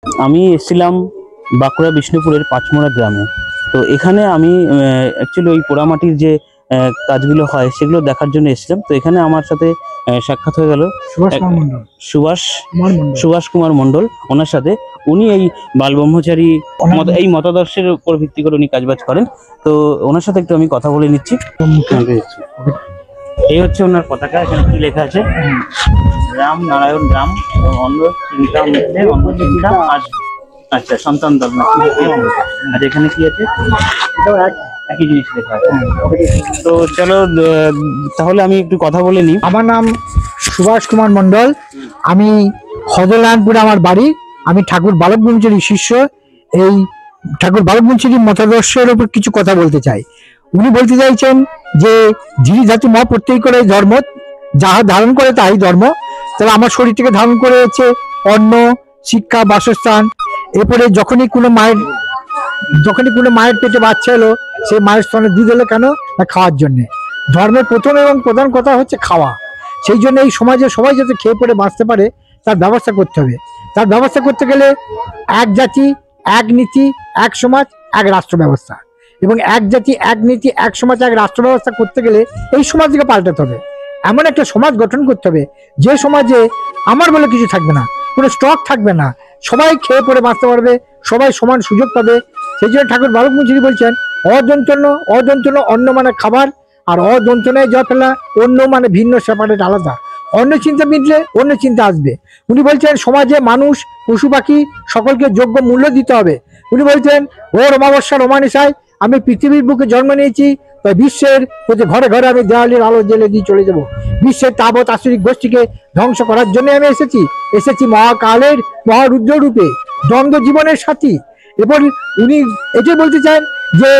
আমি এসেছিলাম বাঁকুড়া বিষ্ণুপুরের পাঁচমোড়া গ্রামে। তো এখানে আমি অ্যাকচুয়ালি ওই পোড়ামাটির যে কাজগুলো হয় সেগুলো দেখার জন্য এসেছিলাম। তো এখানে আমার সাথে সাক্ষাৎ হয়ে গেল সুভাষ সুভাষ কুমার মণ্ডল। ওনার সাথে উনি এই বাল ব্রহ্মচারী এই মতাদর্শের উপর ভিত্তি করে উনি কাজবাজ করেন। তো ওনার সাথে একটু আমি কথা বলে নিচ্ছি। এই হচ্ছে ওনার পতাকা। এখানে কি লেখা আছে? রাম নারায়ণ রাম অন্য চিন্তা মধ্যে অন্য চিন্তা আসবে। আচ্ছা, সন্তান দল না? আর এখানে কি আছে? একই জিনিস লেখা আছে। তো চলো তাহলে আমি একটু কথা বলে নিই। আমার নাম সুভাষ কুমার মণ্ডল। আমি হজলানপুরে আমার বাড়ি। আমি ঠাকুর বালক ব্রহ্মচারীর শিষ্য। এই ঠাকুর বালক ব্রহ্মচারীর মতাদর্শের উপর কিছু কথা বলতে চাই। উনি বলতে চাইছেন যে ধীরে জাতি মহা প্রত্যেক করে ধর্ম, যাহা ধারণ করে তাই ধর্ম। তাহলে আমার শরীর থেকে ধারণ করে হচ্ছে অন্ন, শিক্ষা, বাসস্থান। এরপরে যখনই কোনো মায়ের পেটে বাচ্চা এলো, সেই মায়ের স্তনে দুধ এলো কেন? না খাওয়ার জন্যে। ধর্মের প্রথম এবং প্রধান কথা হচ্ছে খাওয়া। সেই জন্য এই সমাজে সবাই যাতে খেয়ে পড়ে বাঁচতে পারে তার ব্যবস্থা করতে হবে। তার ব্যবস্থা করতে গেলে এক জাতি, এক নীতি, এক সমাজ, এক রাষ্ট্র ব্যবস্থা। এবং এক জাতি, এক নীতি, এক সমাজ, এক রাষ্ট্র ব্যবস্থা করতে গেলে এই সমাজকে পাল্টাতে হবে। এমন একটা সমাজ গঠন করতে হবে যে সমাজে আমার বলে কিছু থাকবে না, কোনো স্টক থাকবে না, সবাই খেয়ে পড়ে বাঁচতে পারবে, সবাই সমান সুযোগ পাবে। সেই জন্য ঠাকুর বালক ব্রহ্মচারী বলছেন অদন্তন্য অন্ন মানে খাবার, আর অদন্তনায় জ ফেলা, অন্য মানে ভিন্ন, সেপারেট, আলাদা। অন্য চিন্তা মিটলে অন্য চিন্তা আসবে। উনি বলছেন সমাজে মানুষ, পশু পাখি সকলকে যোগ্য মূল্য দিতে হবে। উনি বলছেন ওর অমাবস্যা রোমানিসায় আমি পৃথিবীর বুকে জন্ম নিয়েছি, তাই বিশ্বের প্রতি ঘরে ঘরে আমি দেওয়ালির আলো জ্বেলে দিয়ে চলে যাব। বিশ্বের তাবৎ আসরিক গোষ্ঠীকে ধ্বংস করার জন্য আমি এসেছি মহাকালের মহারুদ্র রূপে, দ্বন্দ্ব জীবনের সাথী। এরপর উনি এটাই বলতে চান যে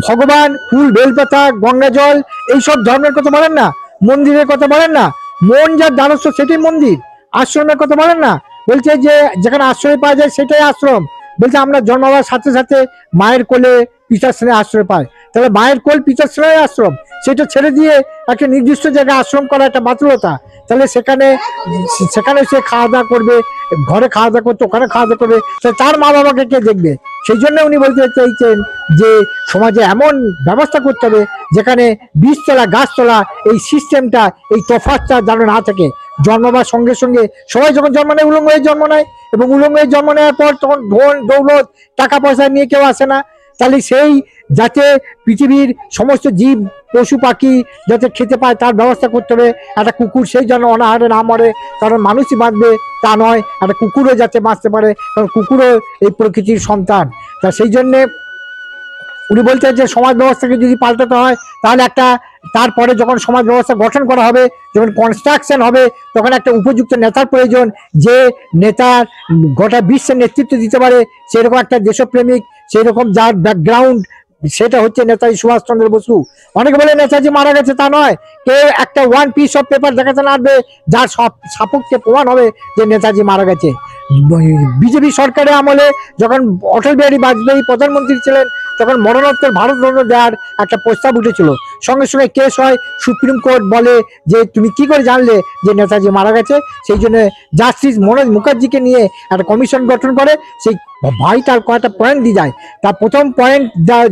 ভগবান ফুল, বেলপাতা, গঙ্গা জল এইসব ধর্মের কথা বলেন না, মন্দিরের কথা বলেন না। মন যার দ্বারস্থ সেটাই মন্দির। আশ্রমের কথা বলেন না, বলছে যে যেখানে আশ্রয় পাওয়া যায় সেটাই আশ্রম। বলছে আমরা জন্মাবার সাথে সাথে মায়ের কোলে পিতার স্নেহে আশ্রয় পাই, তাহলে মায়ের কোল পিতার স্নেহে আশ্রম। সেটা ছেড়ে দিয়ে একটা নির্দিষ্ট জায়গায় আশ্রম করা একটা বাতুলতা। তাহলে সেখানে সে খাওয়া দাওয়া করবে, ঘরে খাওয়া দাওয়া করতে, ওখানে খাওয়া দাওয়া করবে, তার মা বাবাকে কে দেখবে? সেই জন্য উনি বলতে চাইছেন যে সমাজে এমন ব্যবস্থা করতে হবে যেখানে বীজতলা, গাছতলা, এই সিস্টেমটা, এই তফাৎটা যেন না থাকে। জন্মাবার সঙ্গে সঙ্গে সবাই যখন জন্ম নেয় উলঙ্গ হয়ে জন্ম নেয়, এবং উলঙ্গ হয়ে জন্ম নেওয়ার পর তখন ধন দৌলত টাকা পয়সা নিয়ে কেউ আসে না। তাহলে সেই যাতে পৃথিবীর সমস্ত জীব, পশু পাখি যাতে খেতে পায় তার ব্যবস্থা করতে হবে। একটা কুকুর সেই যেন অনাহারে না মরে, কারণ মানুষই বাঁচবে তা নয়, একটা কুকুরও যাতে বাঁচতে পারে, কারণ কুকুরও এই প্রকৃতির সন্তান। তা সেই জন্যে উনি বলছেন যে সমাজ ব্যবস্থাকে যদি পাল্টাতে হয় তাহলে তারপরে যখন সমাজ ব্যবস্থা গঠন করা হবে, যখন কনস্ট্রাকশন হবে, তখন একটা উপযুক্ত নেতার প্রয়োজন, যে নেতার গোটা বিশ্বের নেতৃত্ব দিতে পারে, সেরকম একটা দেশপ্রেমিক, সেরকম যার ব্যাকগ্রাউন্ড, সেটা হচ্ছে নেতাজি সুভাষচন্দ্র বসু। অনেকে বলে নেতাজি মারা গেছে, তা নয়। কেউ একটা ওয়ান পিস অফ পেপার দেখাতে না আসবে যার সাপোক্ষে প্রমাণ হবে যে নেতাজি মারা গেছে। বিজেপি সরকারের আমলে যখন অটল বিহারী বাজপেয়ী প্রধানমন্ত্রী ছিলেন, তখন মরণোত্তর ভারতরত্ন দেওয়ার একটা প্রস্তাব উঠেছিল। সঙ্গে সঙ্গে কেস হয়, সুপ্রিম কোর্ট বলে যে তুমি কি করে জানলে যে নেতাজি মারা গেছে? সেই জন্য জাস্টিস মনোজ মুখার্জিকে নিয়ে একটা কমিশন গঠন করে। সেই ভাইটাল কয়েকটা পয়েন্ট দিয়ে যায়। তার প্রথম পয়েন্ট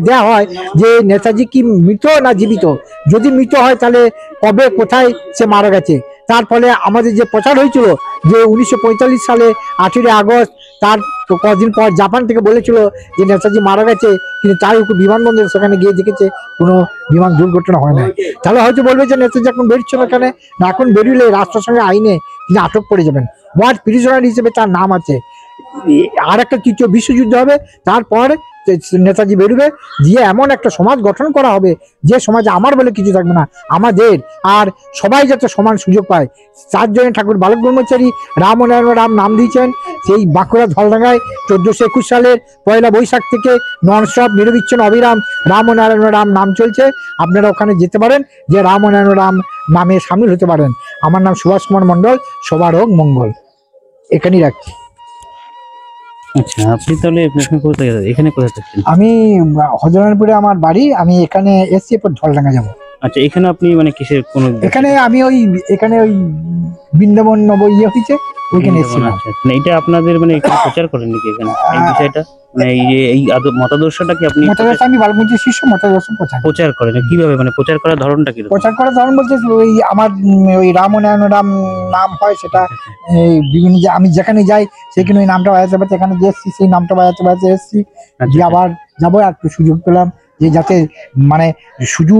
দেওয়া হয় যে নেতাজি কি মৃত না জীবিত। যদি মৃত হয় তাহলে কবে, কোথায় সে মারা গেছে। তার ফলে আমাদের যে প্রচার হয়েছিল যে 1945 সালে 8ই আগস্ট, তার কদিন পর জাপান থেকে বলেছিল যে নেতাজি মারা গেছে, কিন্তু তাই বিমানবন্দরে সেখানে গিয়ে দেখেছে কোনো বিমান দুর্ঘটনা হয় না। তাহলে হয়তো বলবে যে নেতাজি এখন বেরোচ্ছে না কেন? না, এখন বেরোলে রাষ্ট্রসংঘের আইনে তিনি আটক পড়ে যাবেন। ওয়ার প্রিজনার হিসেবে তার নাম আছে। আর একটা তৃতীয় বিশ্বযুদ্ধ হবে, তারপর নেতাজি বেরোবে, দিয়ে এমন একটা সমাজ গঠন করা হবে যে সমাজে আমার বলে কিছু থাকবে না, আমাদের, আর সবাই যাতে সমান সুযোগ পায়। তার জন্য ঠাকুর বালক ব্রহ্মচারী রাম ও নারায়ণ রাম নাম দিয়েছেন। সেই বাঁকুড়া ধলডাঙ্গায় 1421 সালের 1 বৈশাখ থেকে ননস্টপ নিরবিচ্ছিন্ন অবিরাম রাম ও নারায়ণ রাম নাম চলছে। আপনারা ওখানে যেতে পারেন, যে রাম ও নারায়ণ রাম নামে সামিল হতে পারেন। আমার নাম সুভাষ কুমার মণ্ডল। সবার হোক মঙ্গল। এখানেই রাখছি। আচ্ছা, আপনি তাহলে এখানে কোথায় থাকছেন? আমি হজরতপুরে আমার বাড়ি। আমি এখানে এসছি, এরপর ধলডাঙ্গা যাবো। আচ্ছা, এখানে আপনি মানে কিসের কোনো? এখানে আমি এখানে ওই বৃন্দাবন নব হয়েছে, ওইখানে এসেছিলাম। আচ্ছা, মানে এটা আপনাদের মানে এখানে প্রচার করেন নাকি এখানে এই বিষয়টা, মানে এই যে এই মতাদর্শটা কি আপনি মতাদর্শ আমি বালকমঞ্চের শিষ্য, মতাদর্শ প্রচার প্রচার করেন কিভাবে, মানে প্রচার করার ধরনটা কি? প্রচার করার ধরন বলতে ওই আমার ওই রাম ও নারায়ণ রাম নাম হয়, সেটা এই বিভিন্ন আমি যেখানে যাই সেখানে ওই নামটা বাজাতে বাজাতে এখানে যে এসছি সেই নামটা বাজাতে বাজাতে এসছি, যে আবার যাবো। আর একটু সুযোগ পেলাম যে যাতে মানে শুধু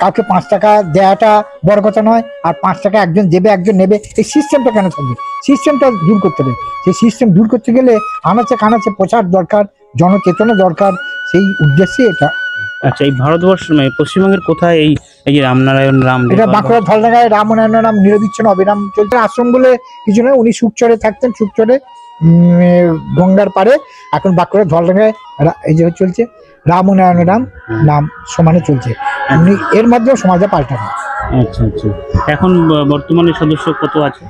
কাউকে 5 টাকা দেওয়াটা বড় কথা নয়, আর 5 টাকা একজন দেবে একজন নেবে, এই সিস্টেমটা কেন থাকবে, সিস্টেমটা দূর করতে হবে। সেই সিস্টেম দূর করতে গেলে আনাচে কানাচে প্রচার দরকার, জনচেতনা দরকার, সেই উদ্দেশ্যে এটা। আচ্ছা, এই ভারতবর্ষ মানে পশ্চিমবঙ্গের কোথায় এই এই যে রামনারায়ণ রাম এটা বাঁকুড়া ধলডাঙ্গায় রাম ও নারায়ণ রাম নিরবিচ্ছিন্ন অবিরাম চলছে। আশ্রম বলে কিছু নয়, উনি সুকচরে থাকতেন, সুকচরে গঙ্গার পারে। এখন বাঁকুড়া ধলডাঙ্গায় এই যে চলছে রাম ও নারায়ণ রাম নাম সমানে চলছে, উনি এর মাধ্যমে সমাজে পাল্টাবে। আচ্ছা আচ্ছা, এখন বর্তমানে সদস্য কত আছে?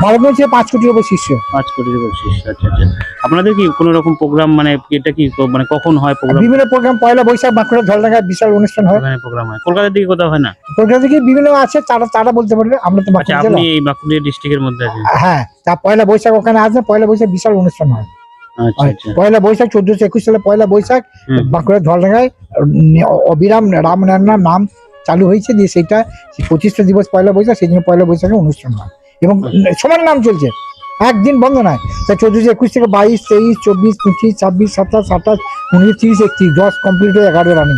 বালকমঞ্চে 5 কোটির উপর শিষ্য। 5 কোটির উপর শিষ্য। আচ্ছা আচ্ছা, আপনাদের কি কোনো রকম প্রোগ্রাম, মানে এটা কি মানে কখন হয় প্রোগ্রাম? বিভিন্ন প্রোগ্রাম, পয়লা বৈশাখ বাঁকুড়া ধলডাঙ্গায় বিশাল অনুষ্ঠান হয়। প্রোগ্রাম হয় কলকাতার দিকে কোথাও হয় না? কলকাতা থেকে বিভিন্ন আছে, তারা বলতে পারবে, আমরা তো আচ্ছা, বাঁকুড়া আপনি জেলা। এই বাঁকুড়া ডিস্ট্রিক্টের মধ্যে আছেন? হ্যাঁ, তা পয়লা বৈশাখ ওখানে আসবে, পয়লা বৈশাখ বিশাল অনুষ্ঠান হয়। আচ্ছা আচ্ছা, পয়লা বৈশাখ 1421 সালে পয়লা বৈশাখ বাঁকুড়া ধলডাঙ্গায় অবিরাম রাম নারায়ণ নাম চালু হয়েছে, দিয়ে সেটা প্রতিষ্ঠা দিবস পয়লা বৈশাখ, সেই জন্য পয়লা বৈশাখে অনুষ্ঠান হয় এবং সমান নাম চলছে, একদিন বন্ধ নয়। তা 1421 থেকে 22, 23, 24, 25, 26, 27, 28, 29, 30, 31, 10 কমপ্লিট হয়ে 11 রানিং।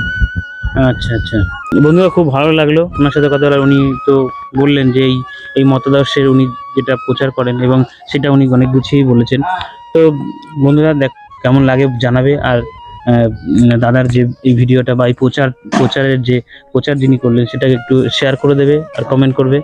আচ্ছা আচ্ছা, বন্ধুরা খুব ভালো লাগলো ওনার সাথে কথা বলে। উনি তো বললেন যে এই মতাদর্শের উনি যেটা প্রচার করেন এবং সেটা উনি অনেক গুছিয়েই বলেছেন। তো বন্ধুরা কেমন লাগে জানাবে, আর দাদার যে এই ভিডিওটা বা এই প্রচারের যে প্রচার যিনি করলেন সেটাকে একটু শেয়ার করে দেবে আর কমেন্ট করবে।